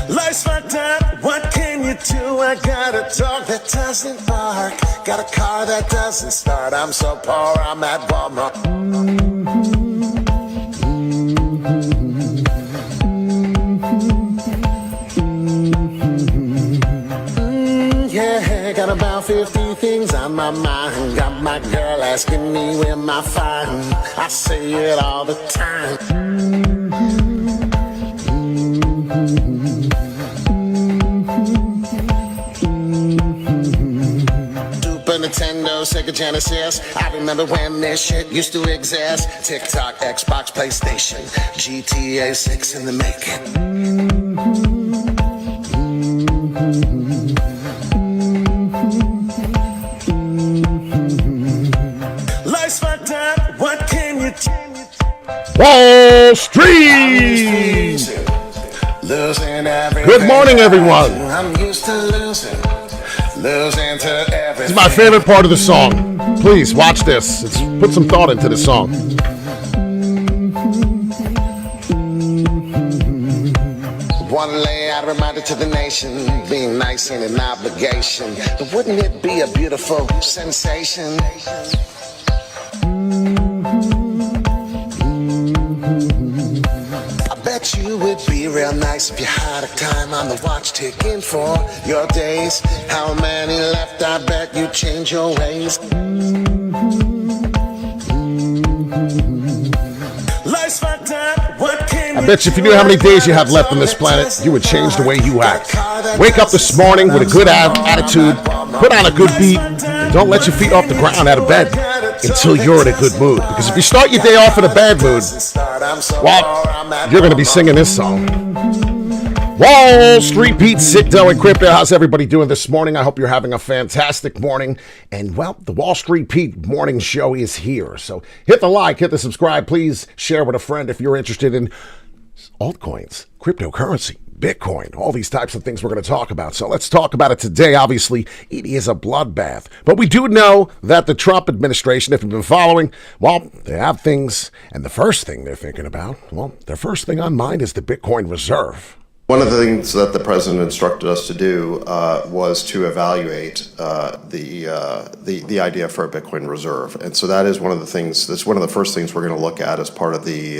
Life's fucked up, what can you do? I got a dog that doesn't bark, got a car that doesn't start. I'm so poor, I'm at Walmart. Yeah, got about 50 things on my mind. Got my girl asking me where my fine. I say it all the time. Nintendo, Sega Genesis. I remember when this shit used to exist. TikTok, Xbox, PlayStation, GTA 6 in the making. Life's fucked up, what can you do? Wall Street! Good morning, everyone. I'm used to losing. This is my favorite part of the song. Please watch this. Put some thought into the song. One layout reminder to the nation, being nice ain't an obligation, but wouldn't it be a beautiful sensation? Bet you would be real nice if you had a time on the watch ticking for your days. How many left? I bet you change your ways. Life's fucked up. What can I bet you if you knew how many days you have left on this planet, you would change the way you act. Wake up this morning with a good attitude, put on a good beat, and don't let your feet off the ground out of bed until you're in a good mood. Because if you start your day off in a bad mood, well, you're going to be singing this song. Wall Street Pete, Crypto, and Crypto. How's everybody doing this morning? I hope you're having a fantastic morning. And, well, the Wall Street Pete morning show is here. So hit the like, hit the subscribe. Please share with a friend if you're interested in altcoins, cryptocurrency, Bitcoin, all these types of things we're going to talk about. So let's talk about it today. Obviously, it is a bloodbath. But we do know that the Trump administration, if you've been following, well, they have things. And the first thing they're thinking about, well, their first thing on mind is the Bitcoin reserve. One of the things that the president instructed us to do was to evaluate the idea for a Bitcoin reserve, and so that is one of the things. That's one of the first things we're going to look at as part of the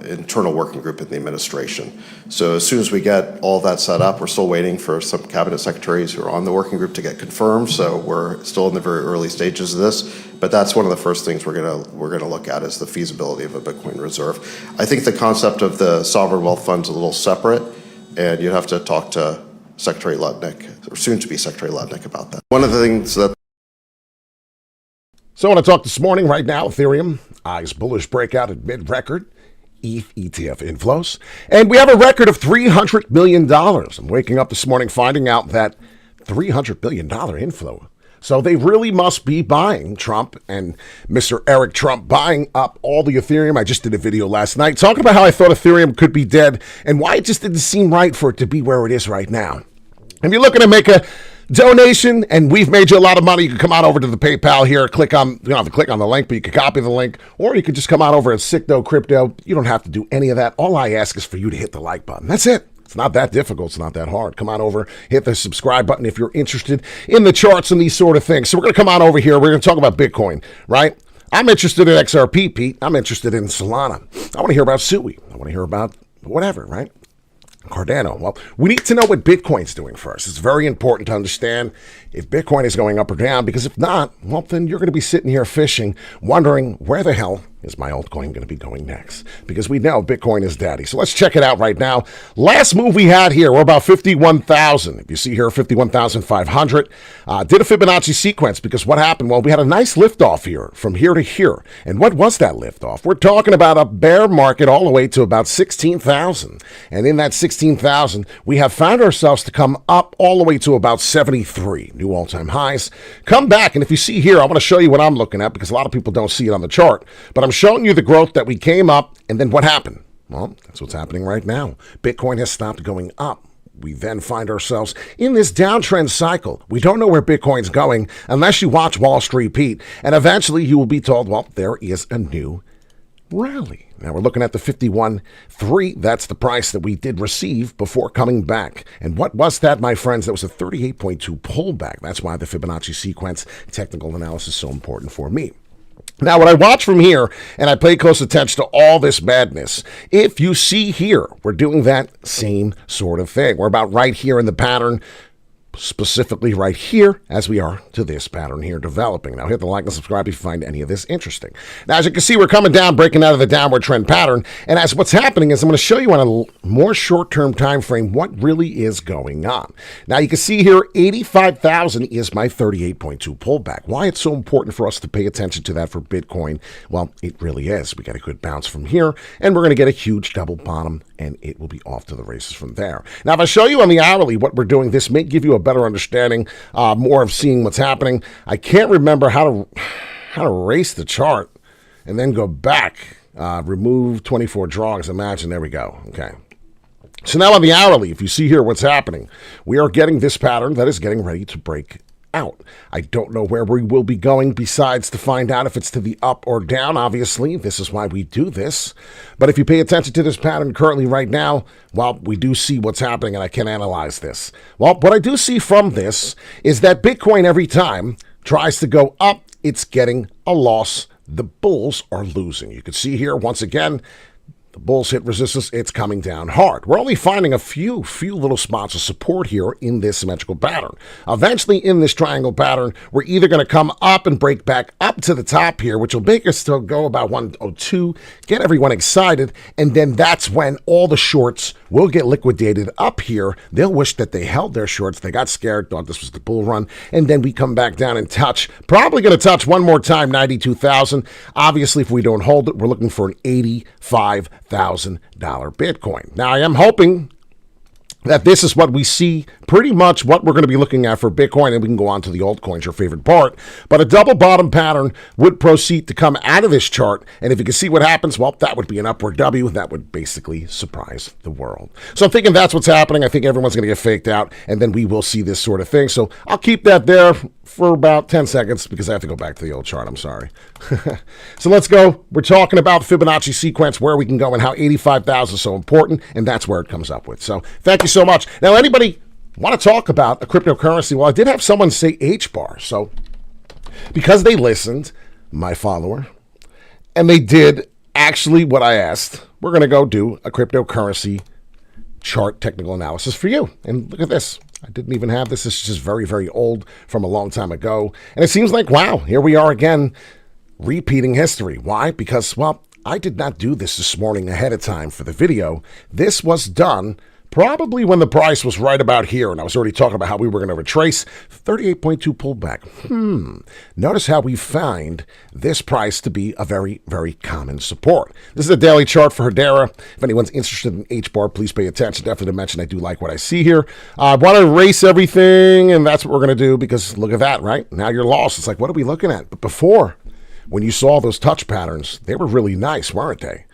internal working group in the administration. So as soon as we get all that set up, we're still waiting for some cabinet secretaries who are on the working group to get confirmed. So we're still in the very early stages of this, but that's one of the first things we're going to look at is the feasibility of a Bitcoin reserve. I think the concept of the sovereign wealth fund is a little separate. And you'd have to talk to Secretary Lutnick, or soon-to-be Secretary Lutnick, about that. One of the things that... So I want to talk this morning right now, Ethereum, eyes bullish breakout at mid-record, ETH ETF inflows. And we have a record of $300 million. I'm waking up this morning finding out that $300 billion inflow. So they really must be buying Trump and Mr. Eric Trump buying up all the Ethereum. I just did a video last night talking about how I thought Ethereum could be dead and why it just didn't seem right for it to be where it is right now. If you're looking to make a donation and we've made you a lot of money, you can come on over to the PayPal here. Click on, you don't have to click on the link, but you can copy the link, or you can just come on over at Crypto Crypto. You don't have to do any of that. All I ask is for you to hit the like button. That's it. It's not that difficult. It's not that hard. Come on over, hit the subscribe button if you're interested in the charts and these sort of things. So we're going to come on over here. We're going to talk about Bitcoin, right? I'm interested in XRP, Pete. I'm interested in Solana. I want to hear about Sui. I want to hear about whatever, right? Cardano. Well, we need to know what Bitcoin's doing first. It's very important to understand if Bitcoin is going up or down, because if not, well, then you're going to be sitting here fishing, wondering where the hell is my altcoin going to be going next? Because we know Bitcoin is daddy. So let's check it out right now. Last move we had here, we're about 51,000. If you see here, 51,500. Did a Fibonacci sequence because what happened? Well, we had a nice liftoff here from here to here. And what was that liftoff? We're talking about a bear market all the way to about 16,000. And in that 16,000, we have found ourselves to come up all the way to about 73. New all-time highs. Come back, and if you see here, I want to show you what I'm looking at because a lot of people don't see it on the chart. But I'm showing you the growth that we came up, and then what happened? Well, that's what's happening right now. Bitcoin has stopped going up. we then find ourselves in this downtrend cycle. We don't know where Bitcoin's going unless you watch Wall Street Pete, and eventually you will be told, well, there is a new rally. Now we're looking at the 51.3. That's the price that we did receive before coming back. And what was that, my friends? That was a 38.2 pullback. That's why the Fibonacci sequence technical analysis is so important for me. Now, when I watch from here and I pay close attention to all this madness, if you see here, we're doing that same sort of thing. We're about right here in the pattern, specifically right here as we are to this pattern here developing. Now hit the like and subscribe if you find any of this interesting. Now, as you can see, we're coming down, breaking out of the downward trend pattern. And as what's happening is I'm going to show you on a more short-term time frame what really is going on. Now you can see here 85,000 is my 38.2 pullback. Why it's so important for us to pay attention to that for Bitcoin? Well, it really is. We got a good bounce from here and we're going to get a huge double bottom and it will be off to the races from there. Now, if I show you on the hourly what we're doing, this may give you a better understanding, more of seeing what's happening. I can't remember how to erase the chart and then go back, remove 24 drawings. Imagine, there we go. Okay. So now on the hourly, if you see here what's happening, we are getting this pattern that is getting ready to break out. I don't know where we will be going besides to find out if it's to the up or down. Obviously, this is why we do this. But if you pay attention to this pattern currently right now, well, we do see what's happening and I can analyze this. Well, what I do see from this is that Bitcoin every time tries to go up, it's getting a loss. The bulls are losing. You can see here once again, the bulls hit resistance, it's coming down hard. We're only finding a few little spots of support here in this symmetrical pattern. Eventually, in this triangle pattern, we're either going to come up and break back up to the top here, which will make us still go about 102, get everyone excited, and then that's when all the shorts will get liquidated up here. They'll wish that they held their shorts. They got scared, thought this was the bull run, and then we come back down and touch. Probably going to touch one more time, 92,000. Obviously, if we don't hold it, we're looking for an $85,000 Bitcoin. Now, I am hoping that this is what we see, pretty much what we're going to be looking at for Bitcoin, and we can go on to the altcoins, your favorite part. But a double bottom pattern would proceed to come out of this chart, and if you can see what happens, well, that would be an upward W. That would basically surprise the world. So I'm thinking that's what's happening. I think everyone's going to get faked out, and then we will see this sort of thing. So I'll keep that there for about 10 seconds because I have to go back to the old chart. I'm sorry. So let's go. We're talking about Fibonacci sequence, where we can go and how 85,000 is so important, and that's where it comes up with. So thank you so much. Now, anybody want to talk about a cryptocurrency? Well, I did have someone say H-bar. So because they listened, my follower, and they did actually what I asked, we're going to go do a cryptocurrency chart technical analysis for you. And look at this. I didn't even have this. This is just very, very old from a long time ago. And it seems like, wow, here we are again, repeating history. Why? Because, well, I did not do this morning ahead of time for the video. This was done probably when the price was right about here, and I was already talking about how we were going to retrace 38.2 pullback. Notice how we find this price to be a very, very common support. This is a daily chart for Hedera. If anyone's interested in H-bar, please pay attention. Definitely to mention I do like what I see here. I want to erase everything, and that's what we're going to do because look at that, right? Now you're lost. It's like, what are we looking at? But before, when you saw those touch patterns, they were really nice, weren't they?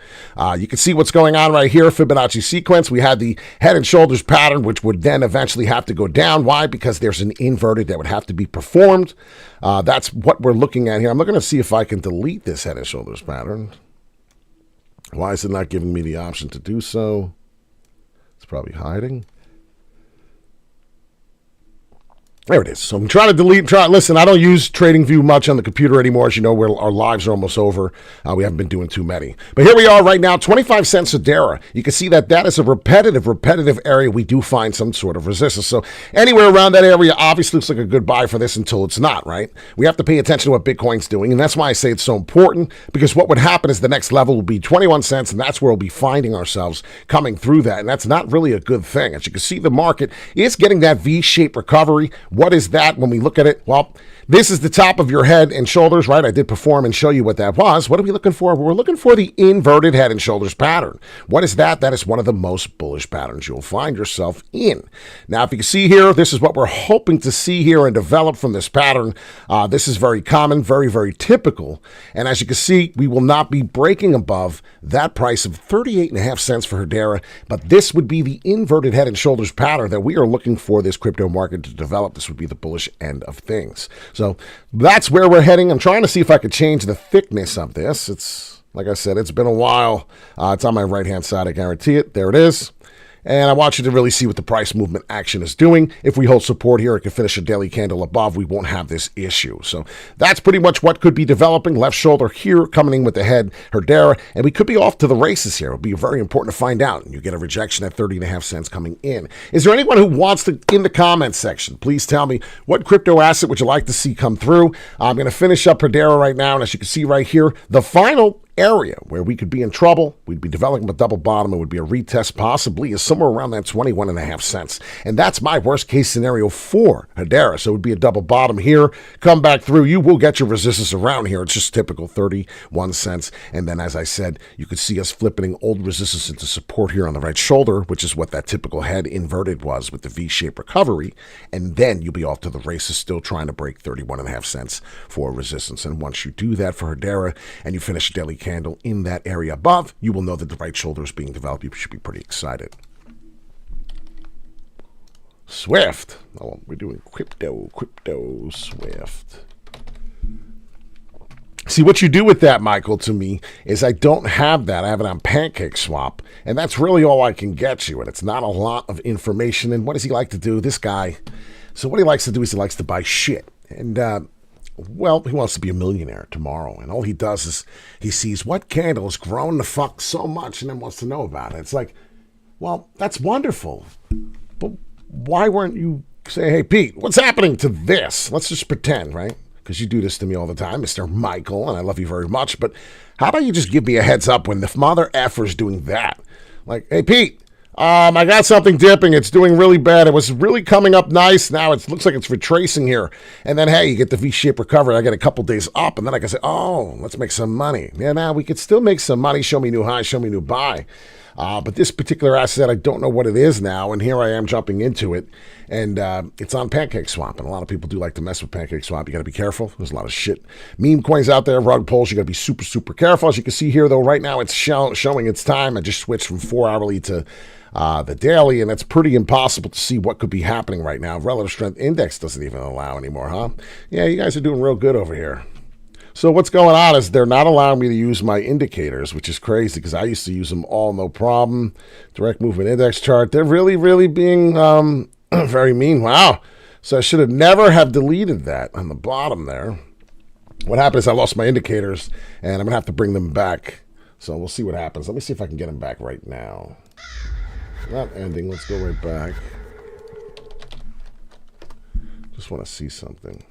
You can see what's going on right here, Fibonacci sequence. We had the head and shoulders pattern, which would then eventually have to go down. Why? Because there's an inverted that would have to be performed. That's what we're looking at here. I'm looking to see if I can delete this head and shoulders pattern. Why is it not giving me the option to do so? It's probably hiding. There it is. So I'm trying to delete, listen, I don't use TradingView much on the computer anymore. As you know, our lives are almost over. We haven't been doing too many. But here we are right now, 25 cents Hedera. You can see that that is a repetitive area. We do find some sort of resistance. So anywhere around that area obviously looks like a good buy for this until it's not, right? We have to pay attention to what Bitcoin's doing. And that's why I say it's so important, because what would happen is the next level will be 21 cents. And that's where we'll be finding ourselves coming through that. And that's not really a good thing. As you can see, the market is getting that V-shaped recovery. What is that when we look at it? Well, this is the top of your head and shoulders, right? I did perform and show you what that was. What are we looking for? We're looking for the inverted head and shoulders pattern. What is that? That is one of the most bullish patterns you'll find yourself in. Now, if you can see here, this is what we're hoping to see here and develop from this pattern. This is very common, very, very typical. And as you can see, we will not be breaking above that price of 38.5 cents for Hedera, but this would be the inverted head and shoulders pattern that we are looking for this crypto market to develop. This would be the bullish end of things. So that's where we're heading. I'm trying to see if I could change the thickness of this. It's, like I said, it's been a while. It's on my right-hand side, I guarantee it. There it is. And I want you to really see what the price movement action is doing. If we hold support here, it can finish a daily candle above. We won't have this issue. So that's pretty much what could be developing. Left shoulder here coming in with the head, Hedera, and we could be off to the races here. It'll be very important to find out. You get a rejection at 30.5 cents coming in. Is there anyone who wants to, in the comments section, please tell me what crypto asset would you like to see come through? I'm going to finish up Hedera right now, and as you can see right here, the final area where we could be in trouble, we'd be developing a double bottom, it would be a retest possibly, is somewhere around that 21.5 cents. And that's my worst case scenario for Hedera. So it would be a double bottom here, come back through, you will get your resistance around here. It's just typical 31 cents. And then as I said, you could see us flipping old resistance into support here on the right shoulder, which is what that typical head inverted was with the V-shaped recovery. And then you'll be off to the races still trying to break 31.5 cents for resistance. And once you do that for Hedera and you finish a daily candle in that area above, you will know that the right shoulder is being developed. You should be pretty excited. Swift. Oh, we're doing crypto, Swift. See, what you do with that, Michael, to me, is I don't have that. I have it on Pancake Swap, and that's really all I can get you, and it's not a lot of information. And what does he like to do, this guy? So what he likes to do is he likes to buy shit. And, well, he wants to be a millionaire tomorrow, and all he does is he sees what candle has grown the fuck so much and then wants to know about it. It's like, well, that's wonderful, but why weren't you saying, hey, Pete, what's happening to this? Let's just pretend, right? Because you do this to me all the time, Mr. Michael, and I love you very much, but how about you just give me a heads up when the mother effer's doing that? Like, hey, Pete, I got something dipping. It's doing really bad. It was really coming up nice. Now it looks like it's retracing here. And then, hey, you get the V-shaped recovery. I get a couple days up, and then I can say, oh, let's make some money. Yeah, now we could still make some money. Show me new high, show me new buy. But this particular asset, I don't know what it is now, and here I am jumping into it, and it's on Pancake Swap, and a lot of people do like to mess with Pancake Swap. You got to be careful. There's a lot of shit meme coins out there, rug pulls. You got to be super, super careful. As you can see here, though, right now it's showing its time. I just switched from 4 hourly to the daily, and it's pretty impossible to see what could be happening right now. Relative strength index doesn't even allow anymore, huh? Yeah, you guys are doing real good over here. So what's going on is they're not allowing me to use my indicators, which is crazy because I used to use them all no problem. Direct movement index chart. They're really, really being very mean. Wow. So I should have never have deleted that on the bottom there. What happened is I lost my indicators, and I'm going to have to bring them back. So we'll see what happens. Let me see if I can get them back right now. Not ending. Let's go right back. Just want to see something.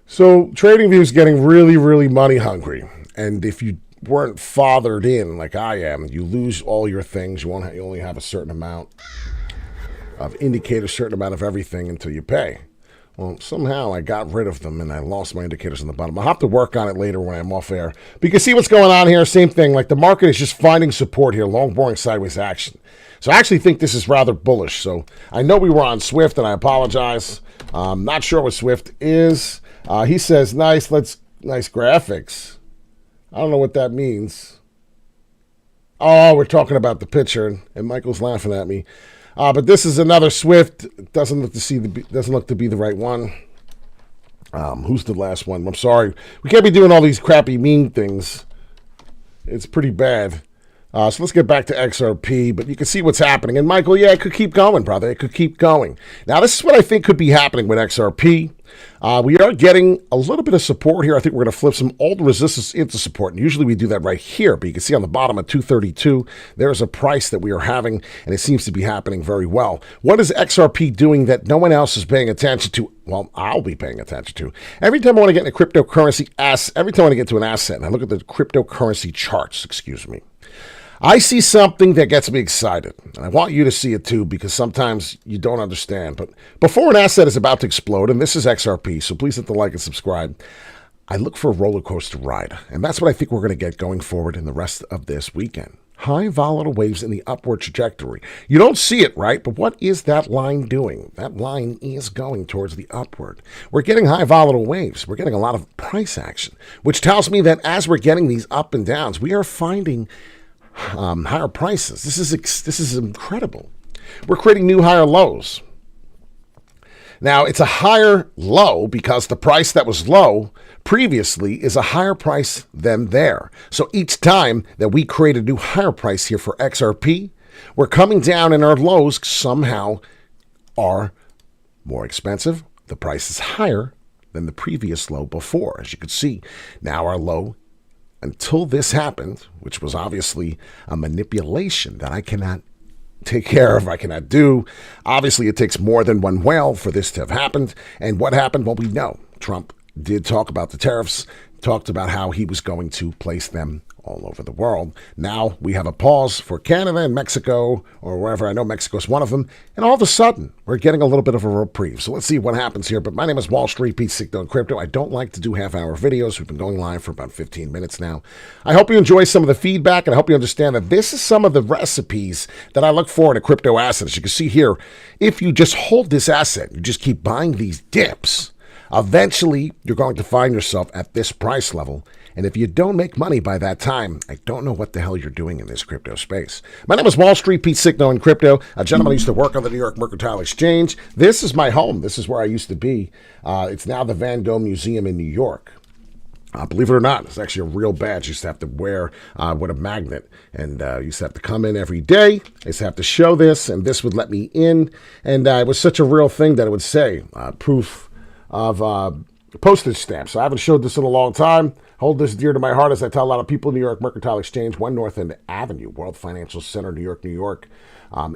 So TradingView is getting really, really money hungry. And if you weren't fathered in like I am, you lose all your things. You only have a certain amount of indicators, certain amount of everything until you pay. Well, somehow I got rid of them and I lost my indicators on the bottom. I'll have to work on it later when I'm off air. But you can see what's going on here. Same thing. Like the market is just finding support here. Long, boring, sideways action. So I actually think this is rather bullish. So I know we were on Swift and I apologize. Not sure what Swift is. He says, nice graphics. I don't know what that means. Oh, we're talking about the picture, and Michael's laughing at me. But this is another Swift. Doesn't look to be the right one. Who's the last one? I'm sorry. We can't be doing all these crappy meme things. It's pretty bad. So let's get back to XRP, but you can see what's happening. And Michael, yeah, it could keep going, brother. It could keep going. Now, this is what I think could be happening with XRP. We are getting a little bit of support here. I think we're going to flip some old resistance into support. And usually we do that right here. But you can see on the bottom at 232, there's a price that we are having, and it seems to be happening very well. What is XRP doing that no one else is paying attention to? Well, I'll be paying attention to. Every time I want to get in a cryptocurrency every time I want to get to an asset, and I look at the cryptocurrency charts, excuse me, I see something that gets me excited, and I want you to see it too, because sometimes you don't understand. But before an asset is about to explode, and this is XRP, so please hit the like and subscribe, I look for a roller coaster ride, and that's what I think we're going to get going forward in the rest of this weekend. High volatile waves in the upward trajectory. You don't see it, right? But what is that line doing? That line is going towards the upward. We're getting high volatile waves. We're getting a lot of price action, which tells me that as we're getting these up and downs, we are finding higher prices. This is incredible. We're creating new higher lows. Now, it's a higher low because the price that was low previously is a higher price than there. So each time that we create a new higher price here for XRP, we're coming down and our lows somehow are more expensive. The price is higher than the previous low before. As you can see, now our low, until this happened, which was obviously a manipulation that I cannot take care of, I cannot do. Obviously, it takes more than one whale for this to have happened. And what happened? Well, we know Trump did talk about the tariffs, talked about how he was going to place them all over the world. Now we have a pause for Canada and Mexico, or wherever. I know Mexico's one of them. And all of a sudden, we're getting a little bit of a reprieve. So let's see what happens here. But my name is Wall Street Pete Signo in Crypto. I don't like to do half-hour videos. We've been going live for about 15 minutes now. I hope you enjoy some of the feedback, and I hope you understand that this is some of the recipes that I look for in a crypto asset. As you can see here, if you just hold this asset, you just keep buying these dips, eventually you're going to find yourself at this price level. And if you don't make money by that time, I don't know what the hell you're doing in this crypto space. My name is Wall Street Pete Signo in Crypto, a gentleman who used to work on the New York Mercantile Exchange. This is my home. This is where I used to be. It's now the Van Gogh Museum in New York. Believe it or not, it's actually a real badge you used to have to wear with a magnet. And you used to have to come in every day. I used to have to show this, and this would let me in. And it was such a real thing that it would say, proof of postage stamp. So I haven't showed this in a long time. Hold this dear to my heart as I tell a lot of people. New York Mercantile Exchange, 1 North End Avenue, World Financial Center, New York, New York.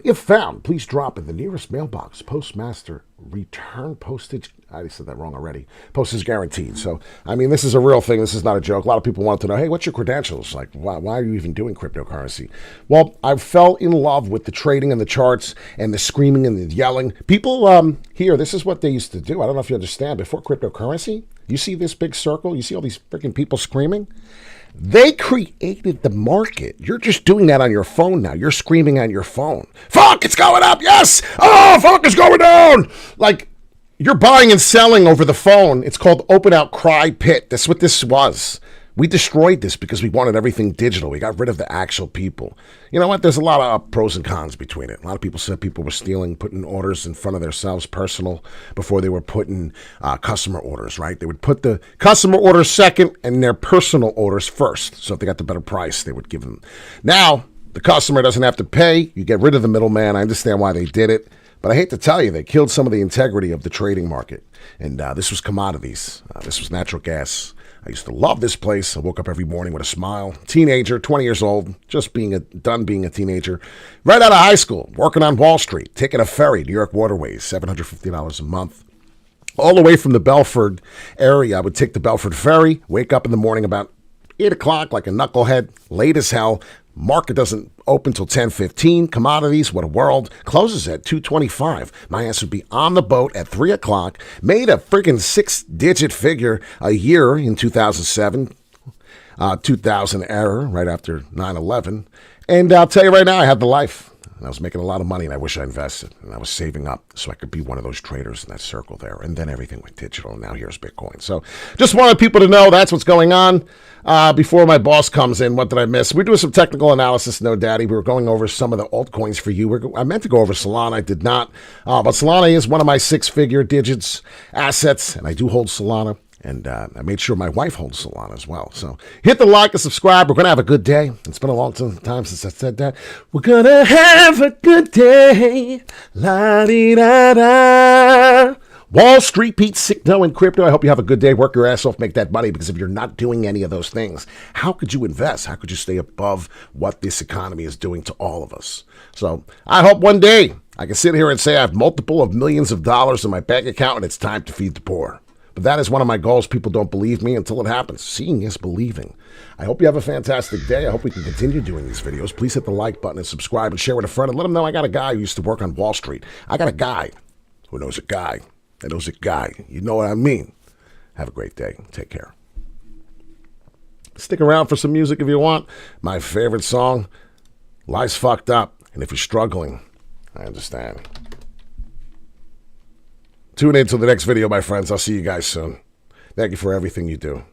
If found, please drop in the nearest mailbox. Postmaster return postage. I said that wrong already. Postage guaranteed. So, I mean, this is a real thing. This is not a joke. A lot of people want to know, hey, what's your credentials? Like, why are you even doing cryptocurrency? Well, I fell in love with the trading and the charts and the screaming and the yelling. People here, this is what they used to do. I don't know if you understand. Before cryptocurrency, you see this big circle? You see all these freaking people screaming? They created the market. You're just doing that on your phone now. You're screaming on your phone. Fuck, it's going up. Yes. Oh, fuck, it's going down. Like, you're buying and selling over the phone. It's called Open Outcry Pit. That's what this was. We destroyed this because we wanted everything digital. We got rid of the actual people. You know what? There's a lot of pros and cons between it. A lot of people said people were stealing, putting orders in front of themselves personal before they were putting customer orders, right? They would put the customer orders second and their personal orders first. So if they got the better price, they would give them. Now, the customer doesn't have to pay. You get rid of the middleman. I understand why they did it. But I hate to tell you, they killed some of the integrity of the trading market. And this was commodities. This was natural gas. I used to love this place. I woke up every morning with a smile. Teenager, 20 years old, just done being a teenager. Right out of high school, working on Wall Street, taking a ferry, New York Waterways, $750 a month. All the way from the Belford area, I would take the Belford ferry, wake up in the morning about 8 o'clock like a knucklehead, late as hell. Market doesn't open till 10:15. Commodities, what a world, closes at 2:25. My ass would be on the boat at 3 o'clock. Made a freaking 6-digit figure a year in 2007. 2000 error right after 9/11. And I'll tell you right now, I had the life. And I was making a lot of money, and I wish I invested. And I was saving up so I could be one of those traders in that circle there. And then everything went digital, and now here's Bitcoin. So just wanted people to know that's what's going on. Before my boss comes in, what did I miss? We're doing some technical analysis, no daddy. We were going over some of the altcoins for you. I meant to go over Solana. I did not. But Solana is one of my 6-figure digits assets, and I do hold Solana. And I made sure my wife holds Solana as well. So hit the like and subscribe. We're going to have a good day. It's been a long time since I said that. We're going to have a good day. La-di-da-da. Wall Street Pete Signo in Crypto. I hope you have a good day. Work your ass off. Make that money. Because if you're not doing any of those things, how could you invest? How could you stay above what this economy is doing to all of us? So I hope one day I can sit here and say I have multiple of millions of dollars in my bank account and it's time to feed the poor. But that is one of my goals. People don't believe me until it happens. Seeing is believing. I hope you have a fantastic day. I hope we can continue doing these videos. Please hit the like button and subscribe and share with a friend and let them know I got a guy who used to work on Wall Street. I got a guy who knows a guy that knows a guy. You know what I mean? Have a great day. Take care. Stick around for some music if you want. My favorite song, Life's Fucked Up. And if you're struggling, I understand. Tune in to the next video, my friends. I'll see you guys soon. Thank you for everything you do.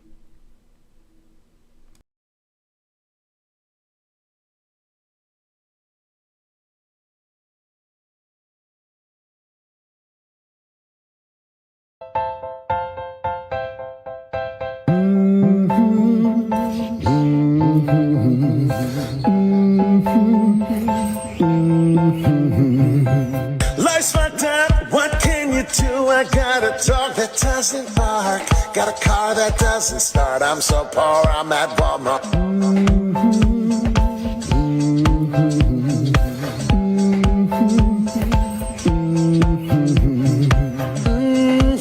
Life's fucked up, what can you do? I got a dog that doesn't bark, got a car that doesn't start. I'm so poor, I'm at Walmart.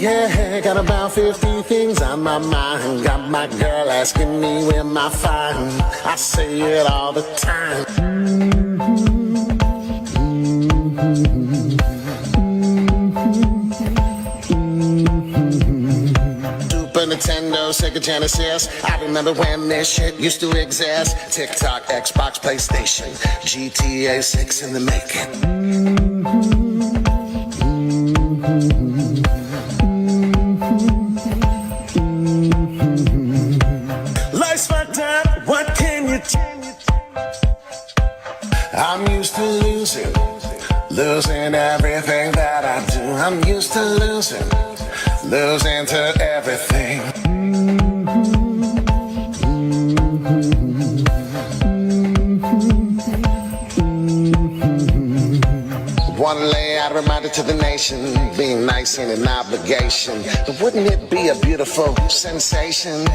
Yeah, got about 50 things on my mind. Got my girl asking me where my find. I say it all the time. Nintendo, Sega Genesis. I remember when this shit used to exist. TikTok, Xbox, PlayStation, GTA 6 in the making. Life's fucked up, what can you do? I'm used to losing everything that I do. I'm used to losing to everything. Wanna lay out a reminder to the nation, being nice ain't an obligation, but wouldn't it be a beautiful sensation?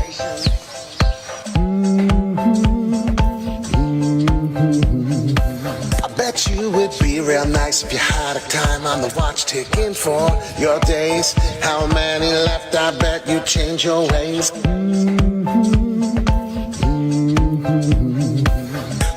Bet you would be real nice if you had a time on the watch ticking for your days. How many left? I bet you change your ways.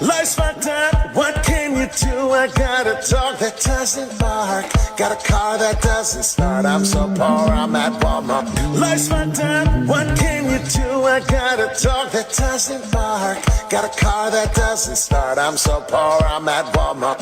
Life's fucked up, what can you do? I got a dog that doesn't bark, got a car that doesn't start. I'm so poor, I'm at Walmart. Life's fucked up, what can you do? I got a dog that doesn't bark, got a car that doesn't start. I'm so poor, I'm at Walmart.